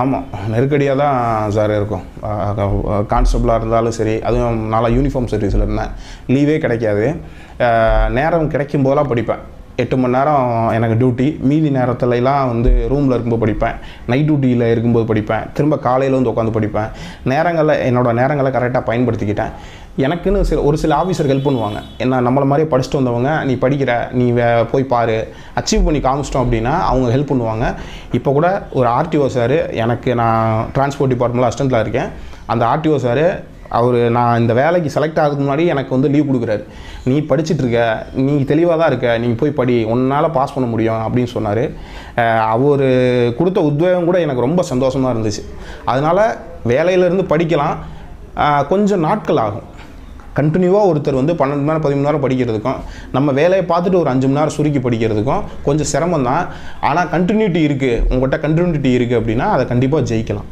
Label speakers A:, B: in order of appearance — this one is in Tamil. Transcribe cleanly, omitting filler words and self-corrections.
A: ஆமாம், நெருக்கடியாக தான் சார் இருக்கும். கான்ஸ்டபிளாக இருந்தாலும் சரி, அதுவும் நல்லா யூனிஃபார்ம் சர்வீஸில் இருந்தேன், லீவே கிடைக்காது. நேரம் கிடைக்கும் போதெல்லாம் படிப்பேன். 8 மணி நேரம் எனக்கு டியூட்டி, மீதி நேரத்துலலாம் வந்து ரூமில் இருக்கும்போது படிப்பேன், நைட் டியூட்டியில் இருக்கும்போது படிப்பேன், திரும்ப காலையில் வந்து உட்காந்து படிப்பேன். என்னோடய நேரங்களை கரெக்டாக பயன்படுத்திக்கிட்டேன். எனக்குன்னு ஒரு சில ஆஃபீஸர் ஹெல்ப் பண்ணுவாங்க. நம்மளை மாதிரியே படிச்சுட்டு வந்தவங்க, நீ படிக்கிற, நீ போய் பாரு, அச்சீவ் பண்ணி காமிச்சிட்டோம் அப்படின்னா அவங்க ஹெல்ப் பண்ணுவாங்க. இப்போ கூட ஒரு ஆர்டிஓ சார், நான் டிரான்ஸ்போர்ட் டிபார்ட்மெண்ட்டில் அசிஸ்டண்ட்டில் இருக்கேன். அந்த ஆர்டிஓ சார் நான் இந்த வேலைக்கு செலக்ட் ஆகிறதுக்கு முன்னாடி எனக்கு வந்து லீவ் கொடுக்குறாரு. நீ படிச்சுட்ருக்க, நீ தெளிவாக தான் இருக்க, நீ போய் படி, உன்னால் பாஸ் பண்ண முடியும் அப்படின்னு சொன்னார். அவர் கொடுத்த உத்வேகம் கூட எனக்கு ரொம்ப சந்தோஷமாக இருந்துச்சு. அதனால் வேலையிலேருந்து படிக்கலாம், கொஞ்சம் நாட்கள் ஆகும். கண்டினியூவாக ஒருத்தர் வந்து 12 மணி நேரம் 13 மணி நேரம் படிக்கிறதுக்கும், நம்ம வேலையை பார்த்துட்டு ஒரு 5 மணி நேரம் சுருக்கி படிக்கிறதுக்கும் கொஞ்சம் சிரமம் தான். ஆனால் கண்டினியூட்டி இருக்குது, உங்கள்கிட்ட கண்டினியூட்டி இருக்குது அப்படின்னா அதை கண்டிப்பாக ஜெயிக்கலாம்.